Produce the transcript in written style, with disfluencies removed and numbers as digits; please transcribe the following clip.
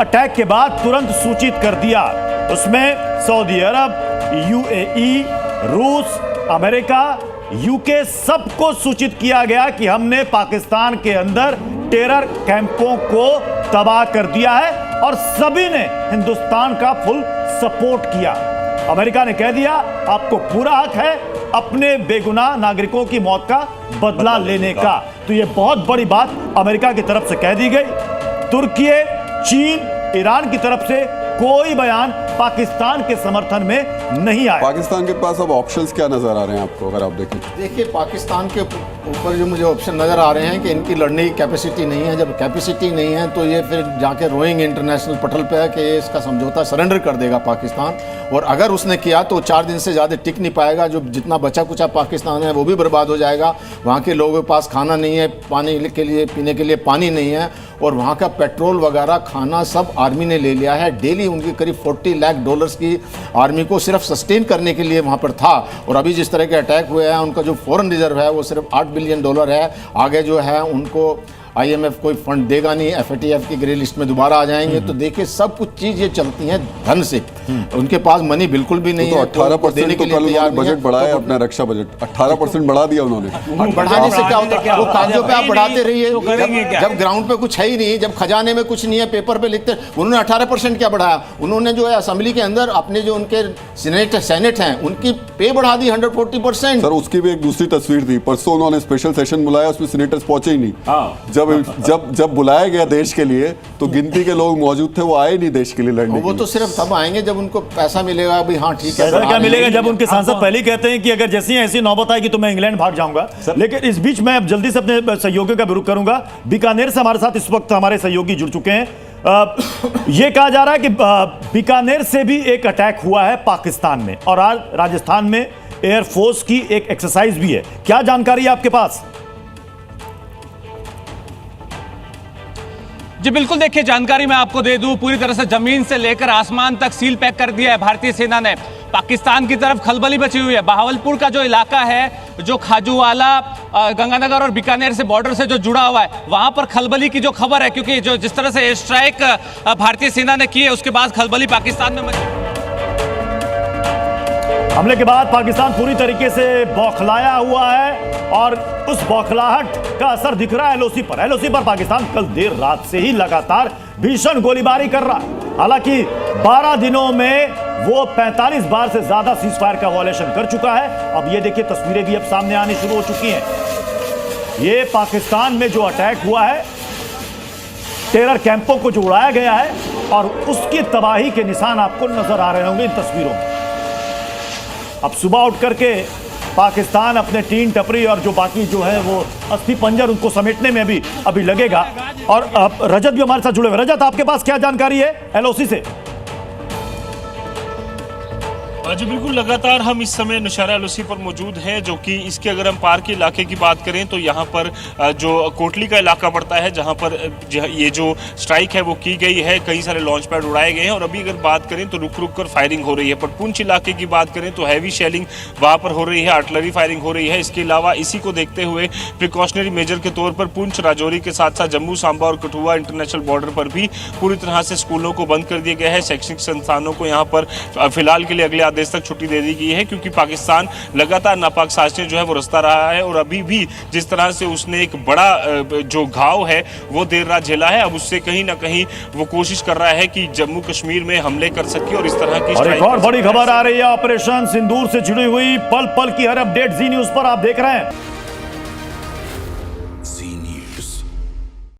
Attack के बाद तुरंत सूचित कर दिया। उसमें सऊदी अरब, यूएई, रूस, अमेरिका, यूके सबको सूचित किया गया कि हमने पाकिस्तान के अंदर टेरर कैंपों को तबाह कर दिया है और सभी ने हिंदुस्तान का फुल सपोर्ट किया। अमेरिका ne कह दिया आपको पूरा हक है अपने बेगुनाह नागरिकों की मौत का बदला लेने का। तो यह बहुत बड़ी बात अमेरिका की तरफ से कह दी गई। तुर्की, चीन, ईरान की तरफ से कोई बयान पाकिस्तान के समर्थन में नहीं आया। पाकिस्तान के पास अब ऑप्शंस क्या नजर आ रहे हैं आपको, अगर आप देखें? देखिए, पाकिस्तान के ऊपर जो मुझे ऑप्शन नज़र आ रहे हैं कि इनकी लड़ने की कैपेसिटी नहीं है। जब कैपेसिटी नहीं है तो ये फिर जाके रोइंग इंटरनेशनल पटल पे है कि इसका समझौता सरेंडर कर देगा पाकिस्तान। और अगर उसने किया तो 4 दिन से ज़्यादा टिक नहीं पाएगा। जो जितना बचा कुचा पाकिस्तान है वो भी बर्बाद हो जाएगा। वहाँ के लोगों के पास खाना नहीं है, पानी के लिए पीने के लिए पानी नहीं है, और वहाँ का पेट्रोल वगैरह खाना सब आर्मी ने ले लिया है। डेली उनकी करीब 40 लाख डॉलर्स की आर्मी को सिर्फ सस्टेन करने के लिए वहाँ पर था। और अभी जिस तरह के अटैक हुए हैं, उनका जो फॉरेन रिजर्व है वो सिर्फ $8 बिलियन है। आगे जो है उनको IMF कोई फंड देगा नहीं, FATF की ग्रे लिस्ट में दोबारा आ जाएंगे। तो देखिए, सब कुछ चीज़ ये चलती हैं धन से। उनके पास मनी बिल्कुल भी नहीं तो है। 18% तो कल उन्होंने बजट बढ़ाया, अपना रक्षा बजट 18% बढ़ा दिया उन्होंने। बढ़ाने से क्या होता है? वो कागजों पे आप बढ़ाते रहिए, जब ग्राउंड पे कुछ है ही नहीं, जब खजाने में कुछ नहीं है, पेपर पे लिखते। उन्होंने 18% क्या बढ़ाया? उन्होंने जो है असेंबली के अंदर अपने जो उनके सेनेट हैं उनकी पे बढ़ा दी 140%। सर, उसकी भी एक दूसरी तस्वीर थी। परसों उन्होंने स्पेशल सेशन बुलाया, उसमें सीनेटर्स पहुंचे ही नहीं। जब बुलाया गया देश के लिए तो गिनती के लोग मौजूद थे, वो आए नहीं देश के लिए लड़ने। वो तो सिर्फ तब आएंगे जब उनको पैसा मिलेगा। भाई हाँ ठीक है, क्या मिलेगा? जब उनके सांसद पहले ही कहते हैं कि अगर जैसी ऐसी नौबत आएगी तो मैं इंग्लैंड भाग जाऊंगा। लेकिन इस बीच मैं अब जल्दी से अपने सहयोगियों का भी रुख करूंगा। बीकानेर से हमारे साथ इस वक्त हमारे सहयोगी जुड़ चुके हैं। यह कहा जा रहा है कि बीकानेर से भी एक अटैक हुआ है पाकिस्तान में, और आज राजस्थान में एयरफोर्स की एक एक्सरसाइज भी है। क्या जानकारी है आपके पास? जी बिल्कुल, देखिए जानकारी मैं आपको दे दूं, पूरी तरह से जमीन से लेकर आसमान तक सील पैक कर दिया है भारतीय सेना ने। पाकिस्तान की तरफ खलबली मची हुई है। बहावलपुर का जो इलाका है, जो खाजूवाला, गंगानगर और बीकानेर से बॉर्डर से जो जुड़ा हुआ है, वहां पर खलबली की जो खबर है, क्योंकि जो जिस तरह से एयर स्ट्राइक भारतीय सेना ने की है उसके बाद खलबली पाकिस्तान में मची। हमले के बाद पाकिस्तान पूरी तरीके से बौखलाया हुआ है और उस बौखलाहट का असर दिख रहा है एलओसी पर। एलओसी पर पाकिस्तान कल देर रात से ही लगातार भीषण गोलीबारी कर रहा है। हालांकि 12 दिनों में वो 45 बार से ज्यादा सीज फायर का वॉयलेशन कर चुका है। अब ये देखिए, तस्वीरें भी अब सामने आनी शुरू हो चुकी हैं। ये पाकिस्तान में जो अटैक हुआ है, टेरर कैंपों को जो उड़ाया गया है, और उसकी तबाही के निशान आपको नजर आ रहे होंगे इन तस्वीरों में। अब सुबह उठ करके पाकिस्तान अपने टीन टपरी और जो बाकी जो है वो अस्थि पंजर, उनको समेटने में भी अभी लगेगा। और रजत भी हमारे साथ जुड़े हुए। रजत, आपके पास क्या जानकारी है एलओसी से? जी बिल्कुल, लगातार हम इस समय नौशहरा एलओसी पर मौजूद हैं, जो कि इसके अगर हम पार के इलाके की बात करें तो यहाँ पर जो कोटली का इलाका पड़ता है, जहाँ पर ये जो स्ट्राइक है वो की गई है। कई सारे लॉन्च पैड उड़ाए गए हैं और अभी अगर बात करें तो रुक रुक कर फायरिंग हो रही है। पर पुंछ इलाके की बात करें तो हैवी शेलिंग वहाँ पर हो रही है, आर्टिलरी फायरिंग हो रही है। इसके अलावा इसी को देखते हुए प्रिकॉशनरी मेजर के तौर पर पुंछ, राजौरी के साथ साथ जम्मू, सांबा और कठुआ इंटरनेशनल बॉर्डर पर भी पूरी तरह से स्कूलों को बंद कर दिया गया है। शैक्षणिक संस्थानों को यहाँ पर फिलहाल के लिए अगले आदेश तक छुट्टी दे दी गई है, क्योंकि पाकिस्तान लगातार नापाक साजिशें जो है वो रचता रहा है। और अभी भी जिस तरह से उसने एक बड़ा जो घाव है वो देर रात झेला है, अब उससे कहीं ना कहीं वो कोशिश कर रहा है कि जम्मू कश्मीर में हमले कर सके और इस तरह की। और एक और बड़ी खबर आ रही है ऑपरेशन सिंदूर से जुड़ी हुई। पल पल की हर अपडेट जी न्यूज पर आप देख रहे हैं।